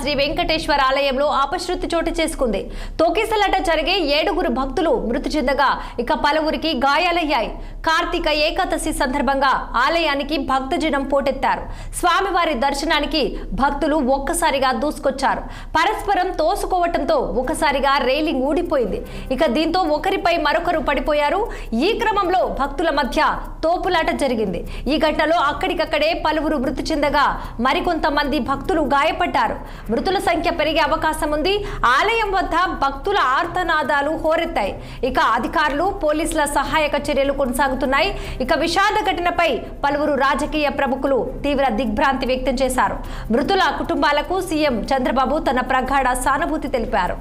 శ్రీ వెంకటేశ్వర ఆలయంలో అపశృతి చోటు చేసుకుంది. తోకిసలాట జరిగే 7 భక్తులు మృతి చెందగా ఇక పలువురికి గాయాలయ్యాయి. కార్తీక ఏకాదశి సందర్భంగా ఆలయానికి భక్తజనం పోటెత్తారు. స్వామివారి దర్శనానికి భక్తులు ఒక్కసారిగా దూసుకొచ్చారు. పరస్పరం తోసుకోవటంతో ఒకసారిగా రైలింగ్ ఊడిపోయింది. ఇక దీంతో ఒకరిపై మరొకరు పడిపోయారు. ఈ క్రమంలో భక్తుల మధ్య తోపులాట జరిగింది. ఈ ఘటనలో అక్కడికక్కడే పలువురు మృతి చెందగా మరికొంతమంది భక్తులు గాయపడ్డారు. మృతుల సంఖ్య పెరిగే అవకాశం ఉంది. ఆలయం వద్ద భక్తుల ఆర్తనాదాలు హోరెత్తాయి. ఇక అధికారులు పోలీసుల సహాయక చర్యలు కొనసాగుతున్నాయి. ఇక విషాద ఘటనపై పలువురు రాజకీయ ప్రముఖులు తీవ్ర దిగ్భ్రాంతి వ్యక్తం చేశారు. మృతుల కుటుంబాలకు సీఎం చంద్రబాబు తన ప్రగాఢ సానుభూతి తెలిపారు.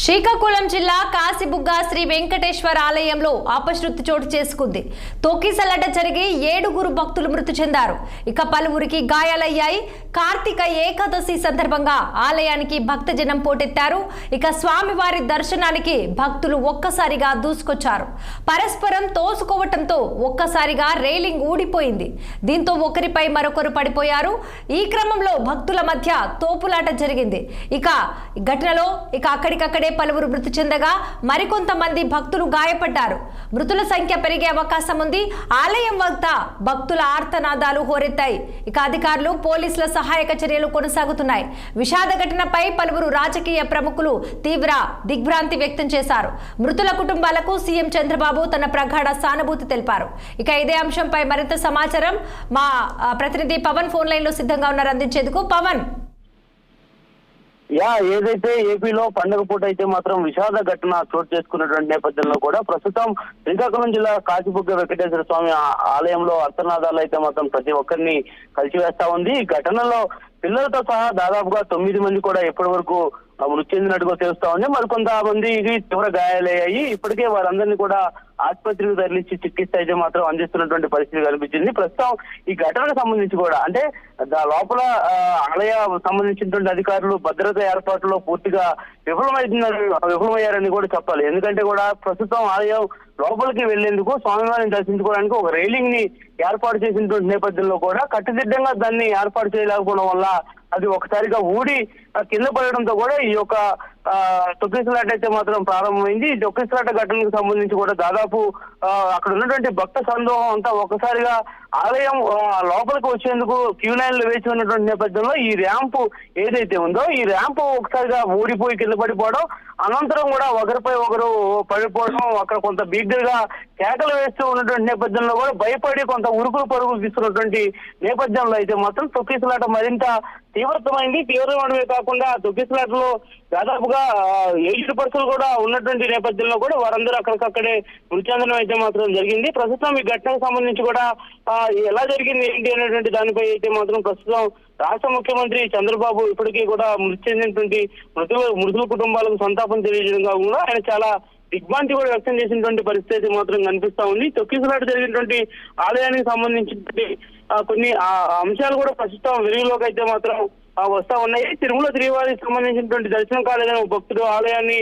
శ్రీకాకుళం జిల్లా కాశీబుగ్గ శ్రీ వెంకటేశ్వర ఆలయంలో అపశృతి చోటు చేసుకుంది. తోకిసలాట జరిగి 7 భక్తులు మృతి చెందారు. ఇక పలువురికి గాయాలయ్యాయి. కార్తీక ఏకాదశి సందర్భంగా ఆలయానికి భక్తజనం పోటెత్తారు. ఇక స్వామివారి దర్శనానికి భక్తులు ఒక్కసారిగా దూసుకొచ్చారు. పరస్పరం తోసుకోవటంతో ఒక్కసారిగా రైలింగ్ ఊడిపోయింది. దీంతో ఒకరిపై మరొకరు పడిపోయారు. ఈ క్రమంలో భక్తుల మధ్య తోపులాట జరిగింది. ఇక ఘటనలో అక్కడికక్కడే పలువురు మృతి చెందగా మరికొంతమంది భక్తులు గాయపడ్డారు. మృతుల సంఖ్య పెరిగే అవకాశం ఉంది. ఆలయం వద్ద భక్తుల ఆర్తనాదాలు హోరెత్తాయి. ఇక అధికారులు పోలీసుల సహాయక చర్యలు కొనసాగుతున్నాయి. విషాద ఘటనపై పలువురు రాజకీయ ప్రముఖులు తీవ్ర దిగ్భ్రాంతి వ్యక్తం చేశారు. మృతుల కుటుంబాలకు సీఎం చంద్రబాబు తన ప్రగాఢ సానుభూతి తెలిపారు. ఇక ఇదే అంశంపై మరింత సమాచారం మా ప్రతినిధి పవన్ ఫోన్ లైన్ లో సిద్ధంగా ఉన్నారు అందించేందుకు. పవన్, ఏదైతే ఏపీలో పండుగ పూట అయితే మాత్రం విషాద ఘటన చోటు చేసుకున్నటువంటి నేపథ్యంలో కూడా ప్రస్తుతం శ్రీకాకుళం జిల్లా కాశీబుగ్గ వెంకటేశ్వర స్వామి ఆలయంలో అర్తనాదాలు అయితే మాత్రం ప్రతి ఒక్కరిని కలిసివేస్తా ఉంది. ఈ ఘటనలో పిల్లలతో సహా దాదాపుగా 9 మంది కూడా ఇప్పటి వరకు మృతి చెందినట్టుగా తెలుస్తా ఉంది. మరికొంతమందికి తీవ్ర గాయాలయ్యాయి. ఇప్పటికే వారందరినీ కూడా ఆసుపత్రికి తరలించి చికిత్స అయితే మాత్రం అందిస్తున్నటువంటి పరిస్థితి కనిపించింది. ప్రస్తుతం ఈ ఘటనకు సంబంధించి కూడా అంటే లోపల ఆలయ సంబంధించినటువంటి అధికారులు భద్రత ఏర్పాట్లలో పూర్తిగా విఫలమయ్యారని కూడా చెప్పాలి. ఎందుకంటే కూడా ప్రస్తుతం ఆలయం లోపలికి వెళ్లేందుకు స్వామివారిని దర్శించుకోవడానికి ఒక రైలింగ్ ని ఏర్పాటు చేసినటువంటి నేపథ్యంలో కూడా కట్టుదిట్టంగా దాన్ని ఏర్పాటు చేయలేకపోవడం వల్ల అది ఒకసారిగా ఊడి కింద పడడంతో కూడా ఈ యొక్క తొక్కిసలాట అయితే మాత్రం ప్రారంభమైంది. ఈ తొక్కిసలాట ఘటనకు సంబంధించి కూడా దాదాపు అక్కడ ఉన్నటువంటి భక్త సందోహం అంతా ఒకసారిగా ఆలయం లోపలికి వచ్చేందుకు క్యూ లైన్లు వేచి ఉన్నటువంటి నేపథ్యంలో ఈ ర్యాంపు ఏదైతే ఉందో ఈ ర్యాంపు ఒకసారిగా ఊడిపోయి కింద పడిపోవడం, అనంతరం కూడా ఒకరిపై ఒకరు పడిపోవడం, అక్కడ కొంత బిగ్గరగా కేకలు వేస్తూ ఉన్నటువంటి నేపథ్యంలో కూడా భయపడి కొంత ఉరుకులు పరుగులు తీస్తున్నటువంటి నేపథ్యంలో అయితే మాత్రం తొక్కిసలాట మరింత తీవ్రమైనవే కాకుండా తొక్కిసలాటలో దాదాపుగా 7 పర్సన్లు కూడా ఉన్నటువంటి నేపథ్యంలో కూడా వారందరూ అక్కడికక్కడే మృతి చెందడం అయితే మాత్రం జరిగింది. ప్రస్తుతం ఈ ఘటనకు సంబంధించి కూడా ఎలా జరిగింది ఏంటి అనేటువంటి దానిపై అయితే మాత్రం ప్రస్తుతం రాష్ట్ర ముఖ్యమంత్రి చంద్రబాబు ఇప్పటికీ కూడా మృతి చెందినటువంటి మృతుల కుటుంబాలకు సంతాపం తెలియజేయడం కాకుండా ఆయన చాలా దిగ్భ్రాంతి కూడా వ్యక్తం చేసినటువంటి పరిస్థితి మాత్రం కనిపిస్తా ఉంది. తొక్కిసలాట జరిగినటువంటి ఆలయానికి సంబంధించినటువంటి కొన్ని అంశాలు కూడా ప్రస్తుతం వెలుగులోకి అయితే మాత్రం వస్తా ఉన్నాయి. తిరుమల శ్రీవారికి సంబంధించినటువంటి దర్శనం కాలేదని భక్తుడు ఆలయాన్ని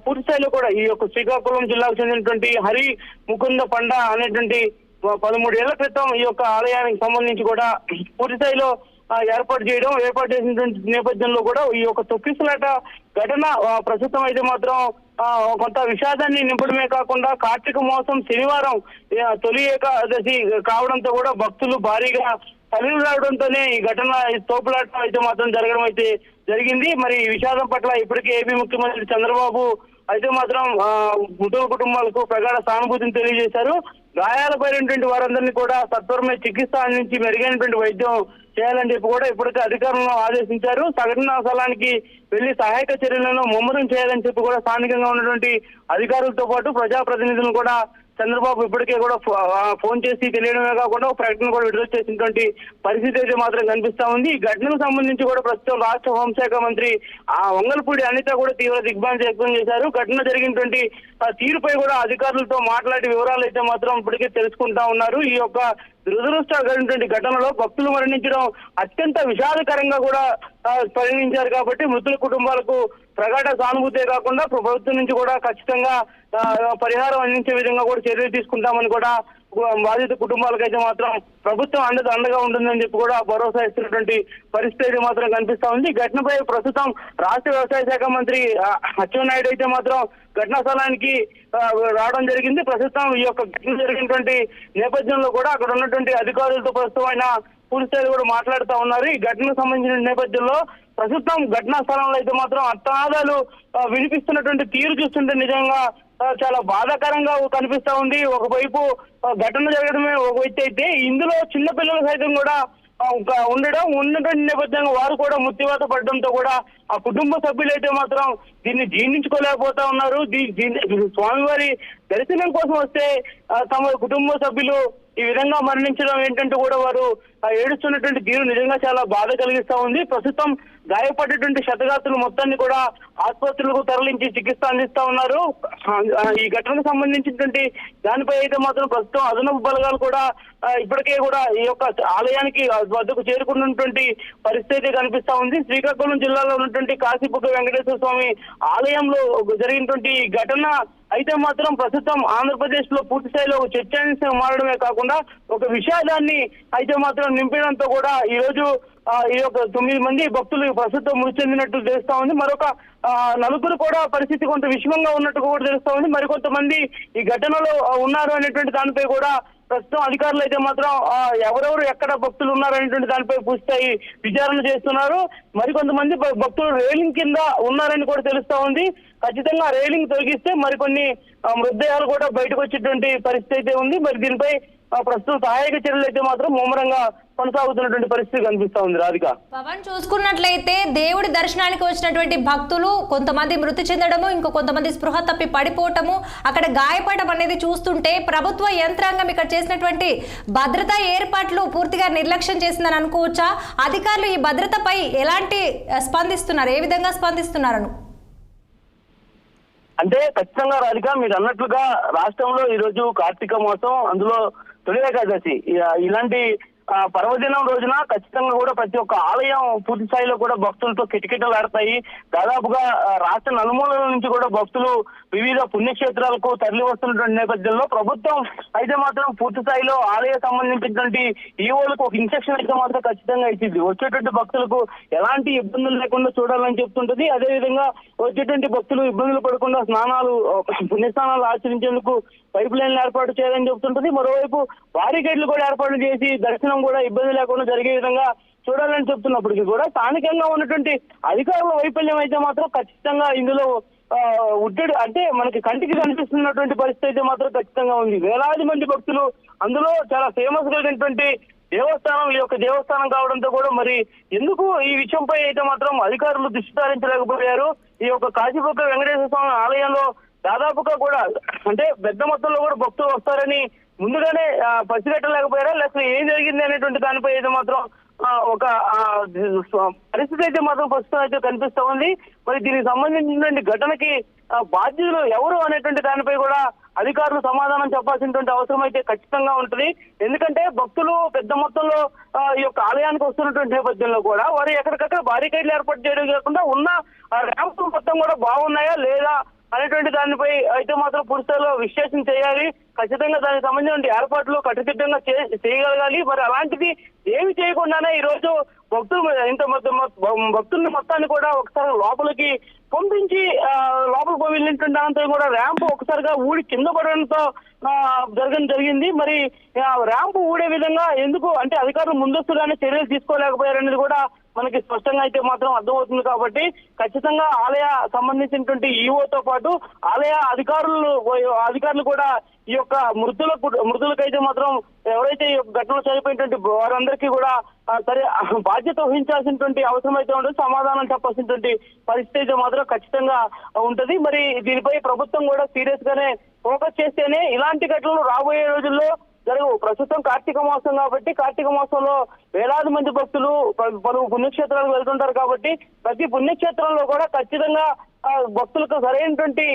పూర్తి స్థాయిలో కూడా ఈ యొక్క శ్రీకాకుళం జిల్లాకు చెందినటువంటి హరి ముకుంద పండ అనేటువంటి 13 ఏళ్ల క్రితం ఈ యొక్క ఆలయానికి సంబంధించి కూడా పూర్తి స్థాయిలో ఏర్పాటు చేసినటువంటి నేపథ్యంలో కూడా ఈ యొక్క తొక్కిసలాట ఘటన ప్రస్తుతం అయితే మాత్రం కొంత విషాదాన్ని నింపడమే కాకుండా కార్తీక మాసం శనివారం తొలి ఏకాదశి కావడంతో కూడా భక్తులు భారీగా తరలి రావడంతోనే ఈ ఘటన తోపులాట అయితే మాత్రం జరగడం అయితే జరిగింది. మరి ఈ విషాదం పట్ల ఇప్పటికే ఏపీ ముఖ్యమంత్రి చంద్రబాబు అయితే మాత్రం మృతుల కుటుంబాలకు ప్రగాఢ సానుభూతిని తెలియజేశారు. గాయాలపైనటువంటి వారందరినీ కూడా సత్వరమే చికిత్స అందించి మెరుగైనటువంటి వైద్యం చేయాలని చెప్పి కూడా ఇప్పటికే అధికారులను ఆదేశించారు. సంఘటనా స్థలానికి వెళ్లి సహాయక చర్యలను ముమ్మరం చేయాలని చెప్పి కూడా స్థానికంగా ఉన్నటువంటి అధికారులతో పాటు ప్రజాప్రతినిధులను కూడా చంద్రబాబు ఇప్పటికే కూడా ఫోన్ చేసి తెలియడమే కాకుండా ఒక ప్రకటన కూడా విడుదల చేసినటువంటి పరిస్థితి అయితే మాత్రం కనిపిస్తా ఉంది. ఈ ఘటనకు సంబంధించి కూడా ప్రస్తుతం రాష్ట్ర హోంశాఖ మంత్రి వంగల్పూడి అనిత కూడా తీవ్ర దిగ్భ్రాంతి వ్యక్తం చేశారు. ఘటన జరిగినటువంటి తీరుపై కూడా అధికారులతో మాట్లాడి వివరాలు అయితే మాత్రం ఇప్పటికే తెలుసుకుంటా ఉన్నారు. ఈ యొక్క దురదృష్టకరమైనటువంటి ఘటనలో భక్తులు మరణించడం అత్యంత విషాదకరంగా కూడా పరిగణించారు. కాబట్టి మృతుల కుటుంబాలకు ప్రగాఢ సానుభూతే కాకుండా ప్రభుత్వం నుంచి కూడా ఖచ్చితంగా పరిహారం అందించే విధంగా కూడా చర్యలు తీసుకుంటామని కూడా బాధిత కుటుంబాలకైతే మాత్రం ప్రభుత్వం అండగా ఉంటుందని చెప్పి కూడా భరోసా ఇస్తున్నటువంటి పరిస్థితి మాత్రం కనిపిస్తా ఉంది. ఘటనపై ప్రస్తుతం రాష్ట్ర వ్యవసాయ శాఖ మంత్రి అచ్చెన్నాయుడు అయితే మాత్రం ఘటనా స్థలానికి రావడం జరిగింది. ప్రస్తుతం ఈ యొక్క ఘటన జరిగినటువంటి నేపథ్యంలో కూడా అక్కడ ఉన్నటువంటి అధికారులతో ప్రస్తుతం ఆయన పూర్తి స్థాయిలో కూడా మాట్లాడుతూ ఉన్నారు. ఈ ఘటనకు సంబంధించిన నేపథ్యంలో ప్రస్తుతం ఘటనా స్థలంలో అయితే మాత్రం అర్థనాదాలు వినిపిస్తున్నటువంటి తీరు చూస్తుంటే నిజంగా చాలా బాధాకరంగా కనిపిస్తా ఉంది. ఒకవైపు ఘటన జరగడమే ఒక వ్యక్తి అయితే ఇందులో చిన్నపిల్లలు సైతం కూడా ఉన్నటువంటి నేపథ్యంగా వారు కూడా మృత్యువాత పడడంతో కూడా ఆ కుటుంబ సభ్యులైతే మాత్రం దీన్ని జీర్ణించుకోలేకపోతా ఉన్నారు. స్వామివారి దర్శనం కోసం వస్తే తమ కుటుంబ సభ్యులు ఈ విధంగా మరణించడం ఏంటంటే కూడా వారు ఏడుస్తున్నటువంటి తీరు నిజంగా చాలా బాధ కలిగిస్తా ఉంది. ప్రస్తుతం గాయపడ్డటువంటి క్షతగాత్రులు మొత్తాన్ని కూడా ఆసుపత్రులకు తరలించి చికిత్స అందిస్తా ఉన్నారు. ఈ ఘటనకు సంబంధించినటువంటి దానిపై అయితే మాత్రం ప్రస్తుతం అదనపు బలగాలు కూడా ఇప్పటికే కూడా ఈ యొక్క ఆలయానికి వద్దకు చేరుకున్నటువంటి పరిస్థితి కనిపిస్తా ఉంది. శ్రీకాకుళం జిల్లాలో ఉన్నటువంటి కాశీపుగ్గ వెంకటేశ్వర స్వామి ఆలయంలో జరిగినటువంటి ఈ ఘటన అయితే మాత్రం ప్రస్తుతం ఆంధ్రప్రదేశ్ లో పూర్తి స్థాయిలో ఒక చర్చాంశం మారడమే కాకుండా ఒక విషాదాన్ని అయితే మాత్రం నింపడంతో కూడా ఈ రోజు ఈ యొక్క 9 మంది భక్తులు ప్రస్తుతం మృతి చెందినట్టు తెలుస్తా ఉంది. మరొక 4 కూడా పరిస్థితి కొంత విషమంగా ఉన్నట్టు కూడా తెలుస్తా ఉంది. మరికొంతమంది ఈ ఘటనలో ఉన్నారు అనేటువంటి దానిపై కూడా ప్రస్తుతం అధికారులు అయితే మాత్రం ఎవరెవరు ఎక్కడ భక్తులు ఉన్నారనేటువంటి దానిపై పూర్తిస్థాయి విచారణ చేస్తున్నారు. మరికొంతమంది భక్తులు రైలింగ్ కింద ఉన్నారని కూడా తెలుస్తా ఉంది. ఖచ్చితంగా రైలింగ్ తొలగిస్తే మరికొన్ని మృతదేహాలు కూడా బయటకు వచ్చేటువంటి పరిస్థితి అయితే ఉంది. మరి దీనిపై ప్రస్తుతం సహాయక చర్యలు అయితే మాత్రం ముమ్మరంగా కొనసాగుతున్నటువంటి పరిస్థితి కనిపిస్తా ఉంది. రాధిక, పవన్ చూసుకున్నట్లయితే దేవుడి దర్శనానికి వచ్చినటువంటి భక్తులు కొంతమంది మృతి చెందడము, ఇంకో కొంతమంది స్పృహ తప్పి పడిపోవటము, అక్కడ గాయపడడం అనేది చూస్తుంటే ప్రభుత్వ యంత్రాంగం ఇక్కడ చేసినటువంటి భద్రతా ఏర్పాట్లు పూర్తిగా నిర్లక్ష్యం చేసిందని అనుకోవచ్చా? అధికారులు ఈ భద్రతపై ఎలాంటి స్పందిస్తున్నారు, ఏ విధంగా స్పందిస్తున్నారను? అంటే ఖచ్చితంగా రాధిక, మీరు అన్నట్లుగా రాష్ట్రంలో ఈ రోజు కార్తీక మాసం, అందులో తొలి ఏకాదశి, ఇలాంటి పర్వదినం రోజున ఖచ్చితంగా కూడా ప్రతి ఒక్క ఆలయం పూర్తి స్థాయిలో కూడా భక్తులతో కిటకిటలాడతాయి. దాదాపుగా రాష్ట్ర నలుమూలల నుంచి కూడా భక్తులు వివిధ పుణ్యక్షేత్రాలకు తరలి వస్తున్నటువంటి నేపథ్యంలో ప్రభుత్వం అయితే మాత్రం పూర్తి స్థాయిలో ఆలయ సంబంధించినటువంటి ఈవోలకు ఒక ఇన్స్ట్రక్షన్ అయితే మాత్రం ఖచ్చితంగా ఇచ్చింది. వచ్చేటువంటి భక్తులకు ఎలాంటి ఇబ్బందులు లేకుండా చూడాలని చెప్తుంటది. అదేవిధంగా వచ్చేటువంటి భక్తులు ఇబ్బందులు పడకుండా స్నానాలు, పుణ్యస్నానాలు ఆచరించేందుకు పైప్ లైన్లు ఏర్పాటు చేయాలని చెప్తుంటది. మరోవైపు బారికేడ్లు కూడా ఏర్పాటు చేసి దర్శనం కూడా ఇబ్బంది లేకుండా జరిగే విధంగా చూడాలని చెప్తున్నప్పటికీ కూడా స్థానికంగా ఉన్నటువంటి అధికారుల వైఫల్యం అయితే మాత్రం ఖచ్చితంగా ఇందులో ఉట్టడి అంటే మనకి కంటికి కనిపిస్తున్నటువంటి పరిస్థితి అయితే మాత్రం ఖచ్చితంగా ఉంది. వేలాది మంది భక్తులు, అందులో చాలా ఫేమస్ కలిగినటువంటి దేవస్థానం, ఈ యొక్క దేవస్థానం కావడంతో కూడా మరి ఎందుకు ఈ విషయంపై అయితే మాత్రం అధికారులు దృష్టి సారించలేకపోయారు. ఈ యొక్క కాశీపుగ్గ వెంకటేశ్వర స్వామి ఆలయంలో దాదాపుగా కూడా అంటే పెద్ద మొత్తంలో కూడా భక్తులు వస్తారని ముందుగానే పసిగట్టలేకపోయారా, లేకపోతే ఏం జరిగింది అనేటువంటి దానిపై అయితే మాత్రం ఒక పరిస్థితి అయితే మాత్రం ప్రస్తుతం అయితే కనిపిస్తా ఉంది. మరి దీనికి సంబంధించినటువంటి ఘటనకి బాధ్యులు ఎవరు అనేటువంటి దానిపై కూడా అధికారులు సమాధానం చెప్పాల్సినటువంటి అవసరం అయితే ఖచ్చితంగా ఉంటుంది. ఎందుకంటే భక్తులు పెద్ద మొత్తంలో ఈ యొక్క ఆలయానికి వస్తున్నటువంటి నేపథ్యంలో కూడా వారు ఎక్కడికక్కడ బారికేడ్లు ఏర్పాటు చేయడం కాకుండా ఉన్న ర్యాంపులు మొత్తం కూడా బాగున్నాయా లేదా అనేటువంటి దానిపై అయితే మాత్రం పూర్తిస్థాయిలో విశ్లేషణ చేయాలి. ఖచ్చితంగా దానికి సంబంధించిన ఏర్పాట్లు కట్టుదిట్టంగా చేయగలగాలి. మరి అలాంటిది ఏమి చేయకుండానే ఈ రోజు భక్తుల్ని మొత్తాన్ని కూడా ఒకసారి లోపలికి పంపించి లోపలికి వెళ్ళినటువంటి దాంతో కూడా ర్యాంపు ఒకసారిగా ఊడి కింద పడడంతో జరిగింది. మరి ర్యాంపు ఊడే విధంగా ఎందుకు అంటే అధికారులు ముందస్తుగానే చర్యలు తీసుకోలేకపోయారనేది కూడా మనకి స్పష్టంగా అయితే మాత్రం అర్థమవుతుంది. కాబట్టి ఖచ్చితంగా ఆలయ సంబంధించినటువంటి ఈఓతో పాటు ఆలయ అధికారులు కూడా ఈ యొక్క మృతులకైతే మాత్రం ఎవరైతే ఈ యొక్క ఘటనలో చనిపోయినటువంటి వారందరికీ కూడా సరే బాధ్యత వహించాల్సినటువంటి అవసరం అయితే ఉంటుంది, సమాధానం చెప్పాల్సినటువంటి పరిస్థితి అయితే మాత్రం ఖచ్చితంగా ఉంటది. మరి దీనిపై ప్రభుత్వం కూడా సీరియస్ గానే ఫోకస్ చేస్తేనే ఇలాంటి ఘటనలు రాబోయే రోజుల్లో జరగవు. ప్రస్తుతం కార్తీక మాసం కాబట్టి కార్తీక మాసంలో వేలాది మంది భక్తులు పలు పుణ్యక్షేత్రాలకు వెళ్తుంటారు. కాబట్టి ప్రతి పుణ్యక్షేత్రంలో కూడా ఖచ్చితంగా భక్తులకు సరైనటువంటి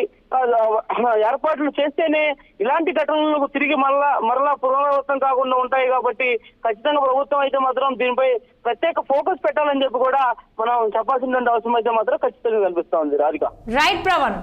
ఏర్పాట్లు చేస్తేనే ఇలాంటి ఘటనలకు తిరిగి మరలా పునరావృతం కాకుండా ఉంటాయి. కాబట్టి ఖచ్చితంగా ప్రభుత్వం అయితే మాత్రం దీనిపై ప్రత్యేక ఫోకస్ పెట్టాలని చెప్పి కూడా మనం చెప్పాల్సిన అవసరం అయితే మాత్రం ఖచ్చితంగా కనిపిస్తా ఉంది. రాధిక. రైట్ ప్రవణ్.